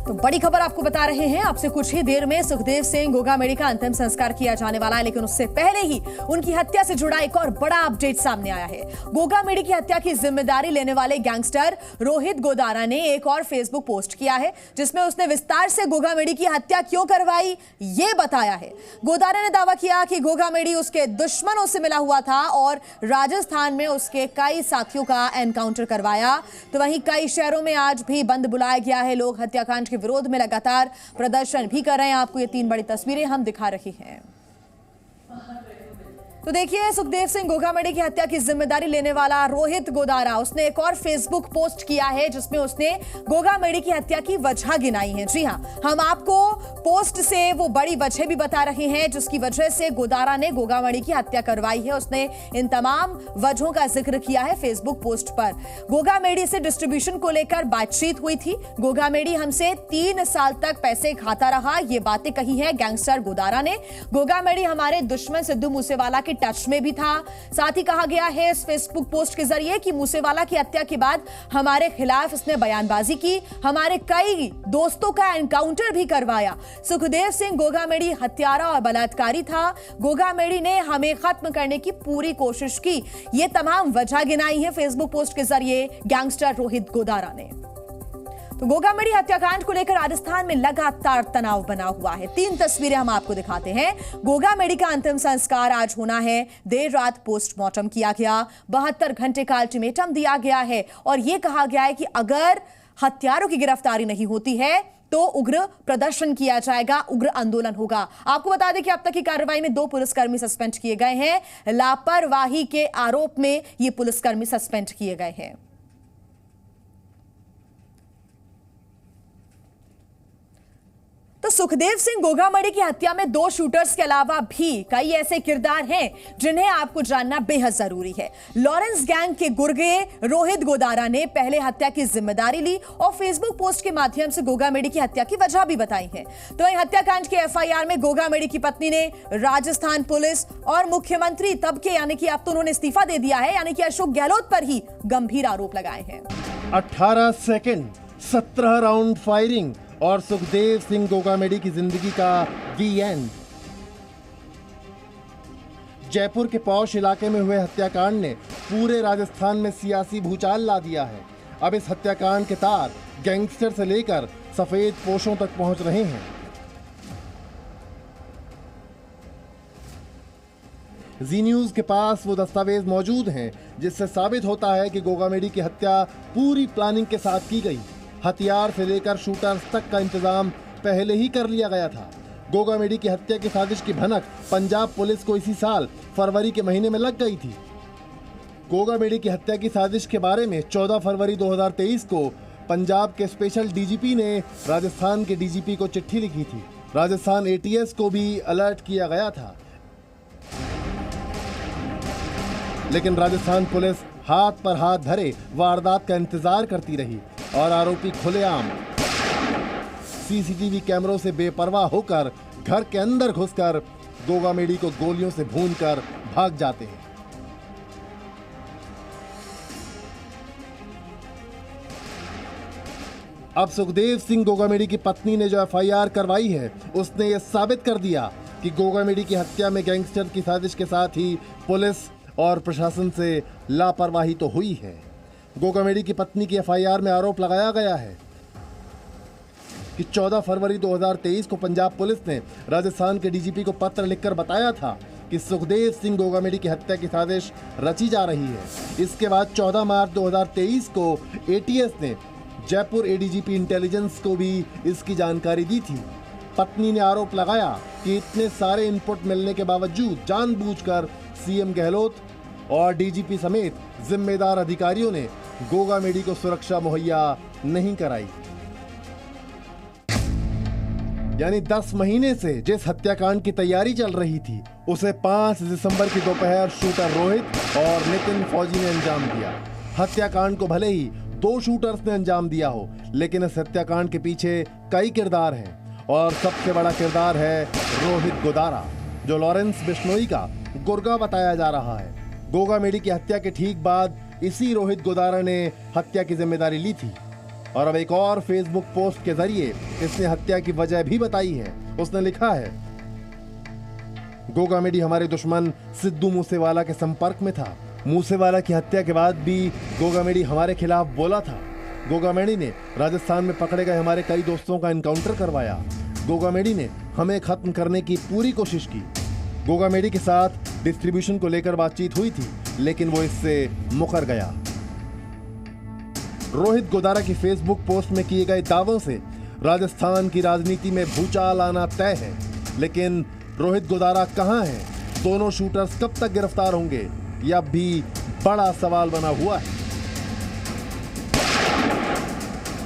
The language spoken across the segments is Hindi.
तो बड़ी खबर आपको बता रहे हैं। आपसे कुछ ही देर में सुखदेव सिंह गोगामेडी का अंतिम संस्कार किया जाने वाला है, लेकिन उससे पहले ही उनकी हत्या से जुड़ा एक और बड़ा अपडेट सामने आया है। गोगामेडी की हत्या की जिम्मेदारी लेने वाले गैंगस्टर रोहित गोदारा ने एक और फेसबुक पोस्ट किया है, जिसमें उसने विस्तार से गोगामेडी की हत्या क्यों करवाई ये बताया है। गोदारा ने दावा किया कि गोगामेडी उसके दुश्मनों से मिला हुआ था और राजस्थान में उसके कई साथियों का एनकाउंटर करवाया। तो वहीं कई शहरों में आज भी बंद बुलाया गया है। लोग हत्याकांड के विरोध में लगातार प्रदर्शन भी कर रहे हैं। आपको ये 3 बड़ी तस्वीरें हम दिखा रहे हैं। तो देखिए, सुखदेव सिंह गोगामेडी की हत्या की जिम्मेदारी लेने वाला रोहित गोदारा, उसने एक और फेसबुक पोस्ट किया है, जिसमें उसने गोगामेडी की हत्या की वजह गिनाई है। जी हां, हम आपको पोस्ट से वो बड़ी वजह भी बता रहे हैं जिसकी वजह से गोदारा ने गोगामेडी की हत्या करवाई है। उसने इन तमाम वजहों का जिक्र किया है फेसबुक पोस्ट पर। गोगामेडी से डिस्ट्रीब्यूशन को लेकर बातचीत हुई थी। गोगामेडी हमसे 3 साल तक पैसे खाता रहा, ये बातें कही है गैंगस्टर गोदारा ने। गोगामेडी हमारे दुश्मन सिद्धू मूसेवाला के टच में भी था। साथ ही कहा गया है इस फेसबुक पोस्ट के जरिए कि मूसेवाला की हत्या के बाद हमारे खिलाफ इसने बयानबाजी की, हमारे कई दोस्तों का एनकाउंटर भी करवाया। सुखदेव सिंह गोगामेडी हत्यारा और बलात्कारी था। गोगामेडी ने हमें खत्म करने की पूरी कोशिश की। ये तमाम वजह गिनाई है फेसबुक पोस्ट के जरिए गैंगस्टर रोहित गोदारा ने। तो गोगामेडी हत्याकांड को लेकर राजस्थान में लगातार तनाव बना हुआ है। 3 तस्वीरें हम आपको दिखाते हैं। गोगामेडी का अंतिम संस्कार आज होना है। देर रात पोस्टमार्टम किया गया। 72 घंटे का अल्टीमेटम दिया गया है और यह कहा गया है कि अगर हत्यारों की गिरफ्तारी नहीं होती है तो उग्र प्रदर्शन किया जाएगा, उग्र आंदोलन होगा। आपको बता दें कि अब तक की कार्रवाई में 2 पुलिसकर्मी सस्पेंड किए गए हैं। लापरवाही के आरोप में ये पुलिसकर्मी सस्पेंड किए गए हैं। तो सुखदेव सिंह गोगामेडी की हत्या में 2 शूटर्स के अलावा भी कई ऐसे किरदार हैं जिन्हें आपको जानना बेहद जरूरी है। लॉरेंस गैंग के गुर्गे रोहित गोदारा ने पहले हत्या की जिम्मेदारी ली और फेसबुक पोस्ट के माध्यम से गोगामेडी की हत्या की वजह भी बताई है। तो वहीं हत्याकांड के एफआईआर में गोगामेडी की पत्नी ने राजस्थान पुलिस और मुख्यमंत्री तब के, यानी कि अब तो उन्होंने इस्तीफा दे दिया है, यानी कि अशोक गहलोत पर ही गंभीर आरोप लगाए हैं। 18 सेकंड, 17 राउंड फायरिंग और सुखदेव सिंह गोगामेडी की जिंदगी का दी एंड। जयपुर के पौष इलाके में हुए हत्याकांड ने पूरे राजस्थान में सियासी भूचाल ला दिया है। अब इस हत्याकांड के तार गैंगस्टर से लेकर सफेद पोशों तक पहुंच रहे हैं। जी न्यूज के पास वो दस्तावेज मौजूद हैं जिससे साबित होता है कि गोगामेडी की हत्या पूरी प्लानिंग के साथ की गई। हथियार से लेकर शूटर्स तक का इंतजाम पहले ही कर लिया गया था। गोगामेडी की हत्या की साजिश की भनक पंजाब पुलिस को इसी साल फरवरी के महीने में लग गई थी। गोगामेडी की हत्या की साजिश के बारे में 14 फरवरी 2023 को पंजाब के स्पेशल डीजीपी ने राजस्थान के डीजीपी को चिट्ठी लिखी थी। राजस्थान एटीएस को भी अलर्ट किया गया था, लेकिन राजस्थान पुलिस हाथ पर हाथ धरे वारदात का इंतजार करती रही और आरोपी खुलेआम सीसीटीवी कैमरों से बेपरवाह होकर घर के अंदर घुसकर गोगामेडी को गोलियों से भूनकर भाग जाते हैं। अब सुखदेव सिंह गोगामेडी की पत्नी ने जो एफआईआर करवाई है, उसने यह साबित कर दिया कि गोगामेडी की हत्या में गैंगस्टर की साजिश के साथ ही पुलिस और प्रशासन से लापरवाही तो हुई है। गोगामेडी की पत्नी की एफआईआर में आरोप लगाया गया है कि 14 फरवरी 2023 को पंजाब पुलिस ने राजस्थान के डीजीपी को पत्र लिखकर बताया था कि सुखदेव सिंह गोगामेडी की हत्या की साजिश रची जा रही है। इसके बाद 14 मार्च 2023 को एटीएस ने जयपुर एडीजीपी इंटेलिजेंस को भी इसकी जानकारी दी थी। पत्नी ने आरोप लगाया कि इतने सारे इनपुट मिलने के बावजूद जानबूझकर सीएम गहलोत और डीजीपी समेत जिम्मेदार अधिकारियों ने गोगामेडी को सुरक्षा मुहैया नहीं कराई। यानी 10 महीने से जिस हत्याकांड की तैयारी चल रही थी, उसे 5 दिसंबर की दोपहर शूटर रोहित और नितिन फौजी ने अंजाम दिया। हत्याकांड को भले ही 2 शूटर्स ने अंजाम दिया हो, लेकिन इस हत्याकांड के पीछे कई किरदार हैं और सबसे बड़ा किरदार है रोहित गोदारा, जो लॉरेंस बिश्नोई का गुर्गा बताया जा रहा है। गोगामेडी की हत्या के ठीक बाद इसी रोहित गोदारा ने हत्या की जिम्मेदारी ली थी। और अब एक और फेसबुक पोस्ट के जरिए इसने हत्या की वजह भी बताई है। उसने लिखा है, गोगा मेडी हमारे दुश्मन सिद्धू मूसेवाला के संपर्क में था। मूसेवाला की हत्या के बाद भी गोगा मेडी हमारे खिलाफ बोला था। गोगा मेडी ने राजस्थान में पकड़े गए हमारे कई दोस्तों का एनकाउंटर करवाया। गोगा मेडी ने हमें खत्म करने की पूरी कोशिश की। गोगा मेडी के साथ डिस्ट्रीब्यूशन को लेकर बातचीत हुई थी, लेकिन वो इससे मुकर गया। रोहित गोदारा की फेसबुक पोस्ट में किए गए दावों से राजस्थान की राजनीति में भूचाल आना तय है, लेकिन रोहित गोदारा कहां हैं? दोनों शूटर्स कब तक गिरफ्तार होंगे? यह भी बड़ा सवाल बना हुआ है।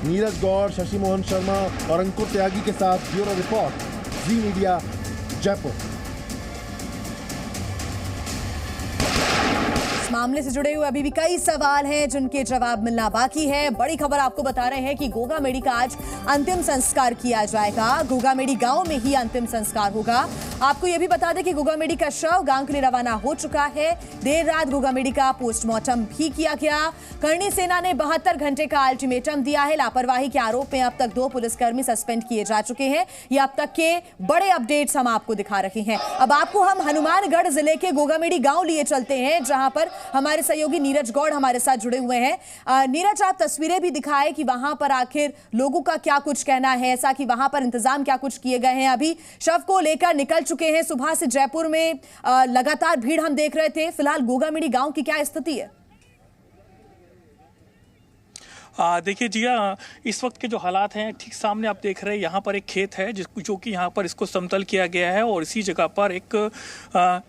नीरज गौड़, शशि मोहन शर्मा और अंकुर त्यागी के साथ ब्यूरो रिपोर्ट, जी मीडिया, जयपुर। इस मामले से जुड़े हुए अभी भी कई सवाल हैं जिनके जवाब मिलना बाकी है। बड़ी खबर आपको बता रहे हैं कि गोगा मेडी का आज अंतिम संस्कार किया जाएगा। गोगा मेडी गांव में ही अंतिम संस्कार होगा। आपको यह भी बता दें कि गोगा मेडी का शव गांव के लिए रवाना हो चुका है। देर रात गोगा मेडी का पोस्टमार्टम भी किया गया। करणी सेना ने 72 घंटे का अल्टीमेटम दिया है। लापरवाही के आरोप में अब तक 2 पुलिसकर्मी सस्पेंड किए जा चुके हैं। ये अब तक के बड़े अपडेट्स हम आपको दिखा रहे हैं। अब आपको हम हनुमानगढ़ जिले के गोगा मेडी गांव लिए चलते हैं, जहां पर हमारे सहयोगी नीरज गौड़ हमारे साथ जुड़े हुए हैं। नीरज, आप तस्वीरें भी दिखाएं कि वहां पर आखिर लोगों का क्या कुछ कहना है, ऐसा कि वहां पर इंतजाम क्या कुछ किए गए हैं। अभी शव को लेकर निकल चुके हैं। सुबह से जयपुर में लगातार भीड़ हम देख रहे थे। फिलहाल गोगा मेडी गांव की क्या स्थिति है? देखिए जी, इस वक्त के जो हालात हैं, ठीक सामने आप देख रहे हैं यहाँ पर एक खेत है जो कि यहाँ पर इसको समतल किया गया है और इसी जगह पर एक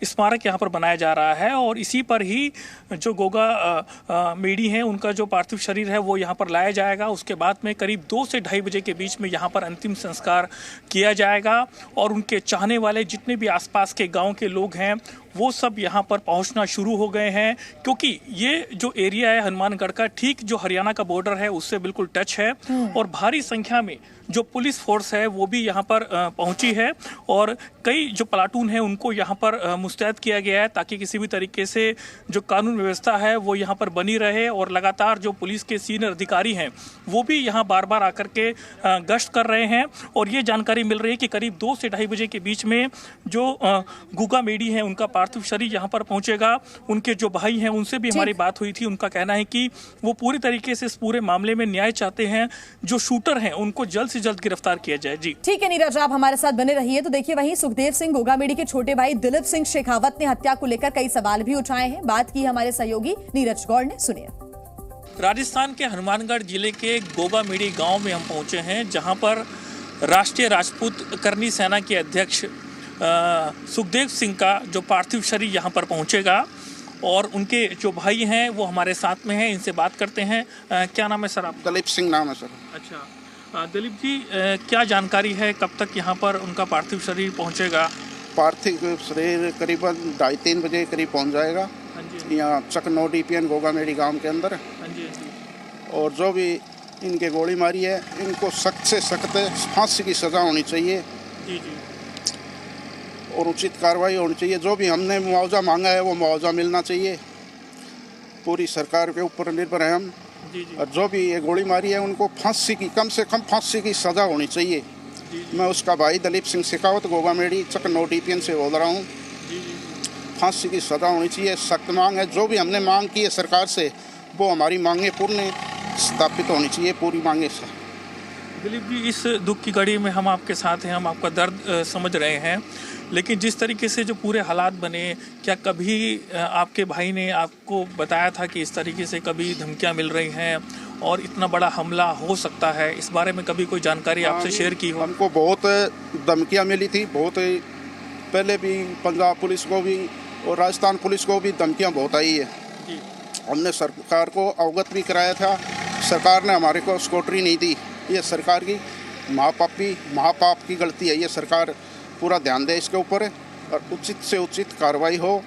स्मारक यहाँ पर बनाया जा रहा है और इसी पर ही जो गोगा मेडी हैं उनका जो पार्थिव शरीर है वो यहाँ पर लाया जाएगा। उसके बाद में करीब 2 से 2:30 बजे के बीच में यहाँ पर अंतिम संस्कार किया जाएगा और उनके चाहने वाले जितने भी आसपास के गाँव के लोग हैं वो सब यहाँ पर पहुँचना शुरू हो गए हैं, क्योंकि ये जो एरिया है हनुमानगढ़ का, ठीक जो हरियाणा का बॉर्डर है उससे बिल्कुल टच है और भारी संख्या में जो पुलिस फोर्स है वो भी यहाँ पर पहुंची है और कई जो प्लाटून है उनको यहाँ पर मुस्तैद किया गया है ताकि किसी भी तरीके से जो कानून व्यवस्था है वो यहाँ पर बनी रहे। और लगातार जो पुलिस के सीनियर अधिकारी हैं वो भी यहाँ बार बार आकर के गश्त कर रहे हैं और ये जानकारी मिल रही है कि करीब 2 से 2:30 बजे के बीच में जो गोगा मेडी है उनका पार्थिव शरीर यहाँ पर पहुंचेगा। उनके जो भाई हैं उनसे भी हमारी बात हुई थी। उनका कहना है कि वो पूरी तरीके से इस पूरे मामले में न्याय चाहते हैं। जो शूटर हैं उनको जल्द से जल्द गिरफ्तार किया जाए। जी ठीक है नीरज, आप हमारे साथ बने रहिए। तो देखिए, वहीं सुखदेव सिंह गोगा मेडी के छोटे भाई दिलीप सिंह शेखावत ने हत्या को लेकर कई सवाल भी उठाए हैं। बात की हमारे सहयोगी नीरज गौड़ ने, सुनिए। राजस्थान के हनुमानगढ़ जिले के गोगा मेडी गांव में हम पहुंचे हैं, जहां पर राष्ट्रीय राजपूत करनी सेना के अध्यक्ष सुखदेव सिंह का जो पार्थिव शरीर यहां पर पहुंचेगा और उनके जो भाई हैं वो हमारे साथ में हैं। इनसे बात करते हैं। क्या नाम है सर आपका? दिलीप सिंह नाम है सर। अच्छा दिलीप जी, क्या जानकारी है, कब तक यहाँ पर उनका पार्थिव शरीर पहुँचेगा? पार्थिव शरीर करीबन 2:30-3 बजे करीब पहुँच जाएगा यहाँ चकनो DPN गोगा मेडी गांव के अंदर। और जो भी इनके गोली मारी है इनको सख्त से सख्त फांसी की सज़ा होनी चाहिए और उचित कार्रवाई होनी चाहिए। जो भी हमने मुआवजा मांगा है वो मुआवजा मिलना चाहिए। पूरी सरकार के ऊपर निर्भर है हम। और जो भी ये गोली मारी है उनको फांसी की, कम से कम फांसी की सज़ा होनी चाहिए। मैं उसका भाई दिलीप सिंह शेखावत गोगा मेडी चकनो DPN से बोल रहा हूँ। फांसी की सज़ा होनी चाहिए, सख्त मांग है। जो भी हमने मांग की है सरकार से वो हमारी मांगे पूर्ण स्थापित होनी चाहिए, पूरी मांगे से। दिलीप जी, इस दुख की घड़ी में हम आपके साथ हैं, हम आपका दर्द समझ रहे हैं, लेकिन जिस तरीके से जो पूरे हालात बने, क्या कभी आपके भाई ने आपको बताया था कि इस तरीके से कभी धमकियां मिल रही हैं और इतना बड़ा हमला हो सकता है? इस बारे में कभी कोई जानकारी आपसे शेयर की हो? हमको बहुत धमकियां मिली थी, बहुत पहले भी पंजाब पुलिस को भी और राजस्थान पुलिस को भी धमकियां बहुत आई है। हमने सरकार को अवगत भी कराया था, सरकार ने हमारे को स्कूटरी नहीं दी। ये सरकार की महापाप की गलती है। ये सरकार पूरा ध्यान दे इसके ऊपर और उचित से उचित कार्रवाई हो,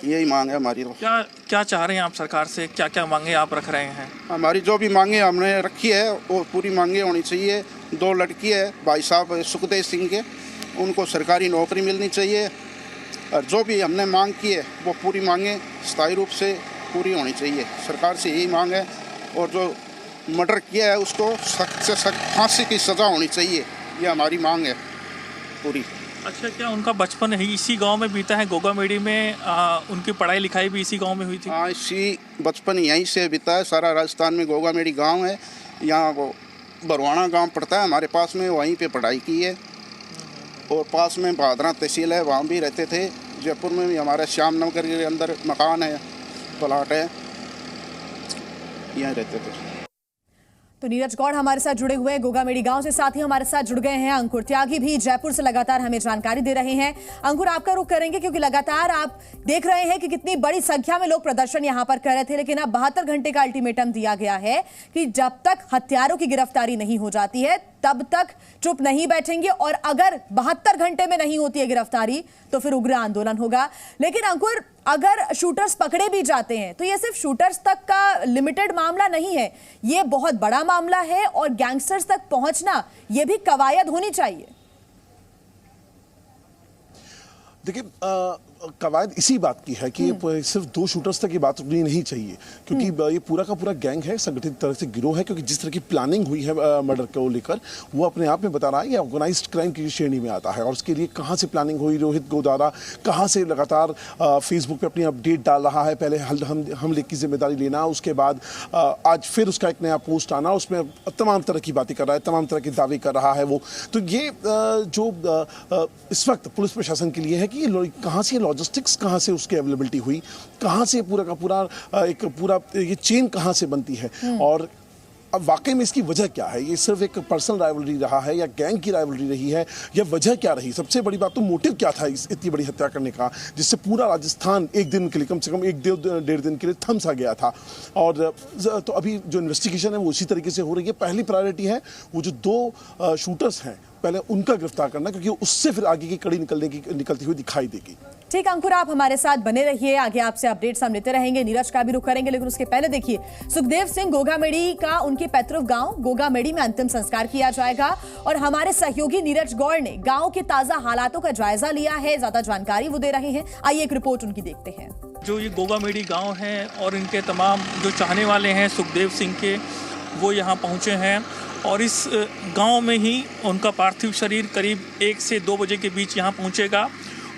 यही मांग है हमारी। क्या चाह रहे हैं आप सरकार से? क्या क्या मांगे आप रख रहे हैं? हमारी जो भी मांगे हमने रखी है वो पूरी मांगे होनी चाहिए। 2 लड़की है भाई साहब सुखदेव सिंह के, उनको सरकारी नौकरी मिलनी चाहिए और जो भी हमने मांग की है वो पूरी मांगे स्थायी रूप से पूरी होनी चाहिए। सरकार से यही मांग है। और जो मर्डर किया है उसको सख्त से सख्त फांसी की सज़ा होनी चाहिए, ये हमारी मांग है पूरी। अच्छा, क्या उनका बचपन ही इसी गांव में बीता है, गोगामेड़ी में? उनकी पढ़ाई लिखाई भी इसी गांव में हुई थी? हाँ, इसी बचपन यहीं से बीता है। सारा राजस्थान में गोगामेड़ी गांव है, यहाँ वो बरवाना गांव पड़ता है हमारे पास में, वहीं पे पढ़ाई की है। और पास में भादरा तहसील है, वहाँ भी रहते थे। जयपुर में भी हमारे श्याम नगर के अंदर मकान है, प्लाट है, यहाँ रहते थे। तो नीरज गौड़ हमारे साथ जुड़े हुए हैं गोगामेड़ी गांव से, साथ ही हमारे साथ जुड़ गए हैं अंकुर त्यागी भी जयपुर से, लगातार हमें जानकारी दे रहे हैं। अंकुर, आपका रुख करेंगे क्योंकि लगातार आप देख रहे हैं कि कितनी बड़ी संख्या में लोग प्रदर्शन यहां पर कर रहे थे, लेकिन अब 72 घंटे का अल्टीमेटम दिया गया है कि जब तक हत्यारों की गिरफ्तारी नहीं हो जाती है तब तक चुप नहीं बैठेंगे, और अगर 72 घंटे में नहीं होती है गिरफ्तारी तो फिर उग्र आंदोलन होगा। लेकिन अंकुर, अगर शूटर्स पकड़े भी जाते हैं तो यह सिर्फ शूटर्स तक का लिमिटेड मामला नहीं है, यह बहुत बड़ा मामला है और गैंगस्टर्स तक पहुंचना यह भी कवायद होनी चाहिए। देखिए, कवायद इसी बात की है कि सिर्फ 2 शूटर्स तक ये बात रुकनी नहीं चाहिए, क्योंकि ये पूरा का पूरा गैंग है, संगठित तरह से गिरोह है। क्योंकि जिस तरह की प्लानिंग हुई है मर्डर को लेकर, वो अपने आप में बता रहा है ये ऑर्गेनाइज्ड क्राइम की श्रेणी में आता है। और उसके लिए कहाँ से प्लानिंग हुई, रोहित गोदारा कहाँ से लगातार फेसबुक पे अपनी अपडेट डाल रहा है, पहले हमले की जिम्मेदारी लेना, उसके बाद आज फिर उसका एक नया पोस्ट आना, उसमें तमाम तरह की बातें कर रहा है, तमाम तरह के दावे कर रहा है वो। तो ये जो इस वक्त पुलिस प्रशासन के लिए है कि कहाँ से लॉजिस्टिक्स, कहाँ से उसकी अवेलेबिलिटी हुई, कहाँ से पूरा का पूरा ये चेन कहाँ से बनती है, और अब वाकई में इसकी वजह क्या है। ये सिर्फ एक पर्सनल राइवलरी रहा है या गैंग की राइवलरी रही है, या वजह क्या रही? सबसे बड़ी बात तो मोटिव क्या था इस इतनी बड़ी हत्या करने का, जिससे पूरा राजस्थान एक दिन के लिए, कम से कम 1-1.5 दिन के लिए थम सा गया था। और तो अभी जो इन्वेस्टिगेशन है वो उसी तरीके से हो रही है। पहली प्रायोरिटी है वो जो 2 शूटर्स हैं, पहले उनका गिरफ्तार करना, क्योंकि उससे फिर आगे की कड़ी निकलती हुई दिखाई देगी। ठीक, अंकुर, आप हमारे साथ बने रहिए, आगे आपसे अपडेट्स हम लेते रहेंगे। नीरज का भी रुख करेंगे, लेकिन उसके पहले देखिए, सुखदेव सिंह गोगामेड़ी का उनके पैतृक गांव गोगामेड़ी में अंतिम संस्कार किया जाएगा, और हमारे सहयोगी नीरज गौड़ ने गांव के ताजा हालातों का जायजा लिया है। ज्यादा जानकारी वो दे रहे हैं, आइए एक रिपोर्ट उनकी देखते हैं। जो ये गोगामेड़ी गाँव है और इनके तमाम जो चाहने वाले हैं सुखदेव सिंह के, वो यहाँ पहुँचे हैं, और इस गांव में ही उनका पार्थिव शरीर करीब 1 से 2 बजे के बीच यहाँ पहुँचेगा।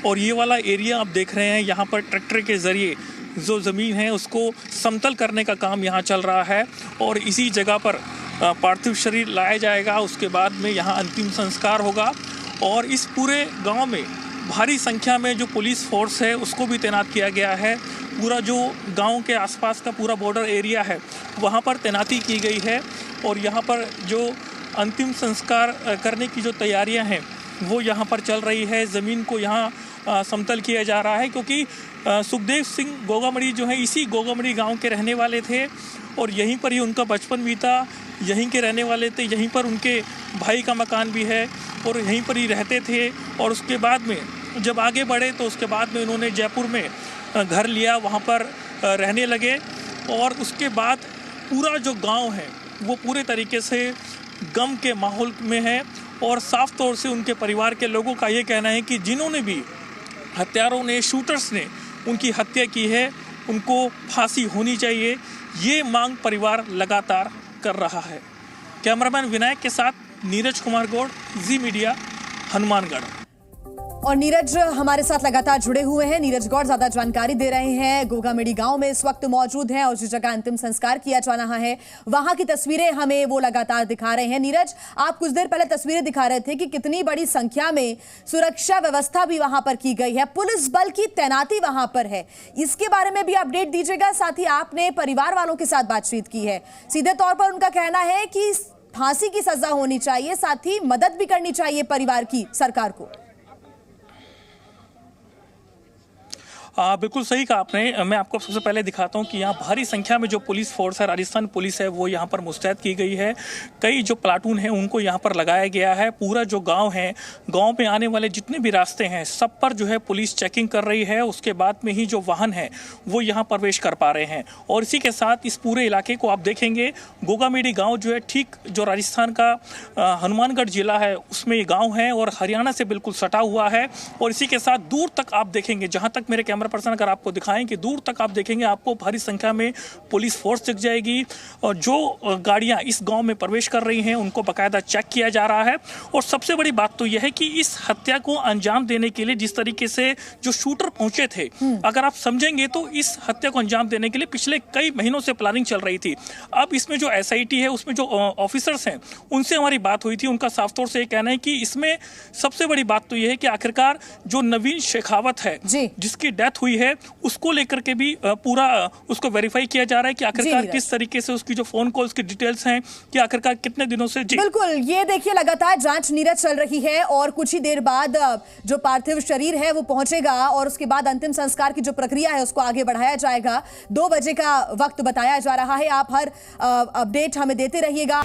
और ये वाला एरिया आप देख रहे हैं, यहाँ पर ट्रैक्टर के ज़रिए जो ज़मीन है उसको समतल करने का काम यहाँ चल रहा है, और इसी जगह पर पार्थिव शरीर लाया जाएगा। उसके बाद में यहाँ अंतिम संस्कार होगा, और इस पूरे गांव में भारी संख्या में जो पुलिस फोर्स है उसको भी तैनात किया गया है। पूरा जो गांव के आसपास का पूरा बॉर्डर एरिया है वहाँ पर तैनाती की गई है, और यहाँ पर जो अंतिम संस्कार करने की जो तैयारियां हैं वो यहाँ पर चल रही है। ज़मीन को यहाँ समतल किया जा रहा है, क्योंकि सुखदेव सिंह गोगामेड़ी जो है इसी गोगामेड़ी गांव के रहने वाले थे, और यहीं पर ही उनका बचपन बीता, यहीं के रहने वाले थे। यहीं पर उनके भाई का मकान भी है और यहीं पर ही रहते थे। और उसके बाद में जब आगे बढ़े तो उसके बाद में उन्होंने जयपुर में घर लिया, वहाँ पर रहने लगे, और उसके बाद पूरा जो गाँव है वो पूरे तरीके से गम के माहौल में है। और साफ तौर से उनके परिवार के लोगों का ये कहना है कि जिन्होंने भी हत्यारों ने, शूटर्स ने उनकी हत्या की है, उनको फांसी होनी चाहिए। ये मांग परिवार लगातार कर रहा है। कैमरामैन विनायक के साथ नीरज कुमार गौड़, जी मीडिया, हनुमानगढ़। और नीरज हमारे साथ लगातार जुड़े हुए हैं। नीरज गौड़ ज्यादा जानकारी दे रहे हैं। गोगामेड़ी गांव में इस वक्त मौजूद हैं और जिस जगह अंतिम संस्कार किया जा रहा है वहां की तस्वीरें हमें वो लगातार दिखा रहे हैं। नीरज, आप कुछ देर पहले तस्वीरें दिखा रहे थे कि कितनी बड़ी संख्या में सुरक्षा व्यवस्था भी वहां पर की गई है, पुलिस बल की तैनाती वहां पर है। इसके बारे में भी अपडेट दीजिएगा। साथ ही आपने परिवार वालों के साथ बातचीत की है, सीधे तौर पर उनका कहना है कि फांसी की सजा होनी चाहिए, साथ ही मदद भी करनी चाहिए परिवार की सरकार को। बिल्कुल सही कहा आपने। मैं आपको सबसे पहले दिखाता हूं कि यहाँ भारी संख्या में जो पुलिस फोर्स है, राजस्थान पुलिस है, वो यहाँ पर मुस्तैद की गई है। कई जो प्लाटून हैं उनको यहाँ पर लगाया गया है। पूरा जो गांव है, गांव में आने वाले जितने भी रास्ते हैं सब पर जो है पुलिस चेकिंग कर रही है। उसके बाद में ही जो वाहन है वो यहाँ प्रवेश कर पा रहे हैं। और इसी के साथ इस पूरे इलाके को आप देखेंगे, गोगामेड़ी गाँव जो है ठीक जो राजस्थान का हनुमानगढ़ जिला है उसमें ये गाँव है और हरियाणा से बिल्कुल सटा हुआ है। और इसी के साथ दूर तक आप देखेंगे, जहाँ तक मेरे कैमरा कैमरा पर्सन अगर आपको दिखाएं कि दूर तक आप देखेंगे आपको भारी संख्या में पुलिस फोर्स दिख जाएगी और जो गाड़ियां इस गांव में प्रवेश कर रही हैं उनको बाकायदा चेक किया जा रहा है। और सबसे बड़ी बात तो यह है कि इस हत्या को अंजाम देने के लिए जिस तरीके से जो शूटर पहुंचे थे, अगर आप समझेंगे तो इस हत्या को अंजाम देने के लिए पिछले कई महीनों से प्लानिंग चल रही थी। अब इसमें जो SIT है उसमें जो ऑफिसर्स हैं उनसे हमारी बात हुई थी, उनका साफ तौर से ये कहना है कि इसमें सबसे बड़ी बात तो यह है कि आखिरकार जो नवीन शेखावत है जिसकी डेथ हुई है उसको लेकर के भी पूरा उसको वेरीफाई किया जा रहा है कि आखिरकार किस तरीके से उसकी जो फोन कॉल्स की डिटेल्स हैं कि आखिरकार कितने दिनों से। जी बिल्कुल, ये देखिए लगातार जांच नीरज चल रही है और कुछ ही देर बाद जो पार्थिव शरीर है वो पहुंचेगा और उसके बाद अंतिम संस्कार की जो प्रक्रिया है उसको आगे बढ़ाया जाएगा। 2 बजे का वक्त बताया जा रहा है। आप हर अपडेट हमें देते रहिएगा।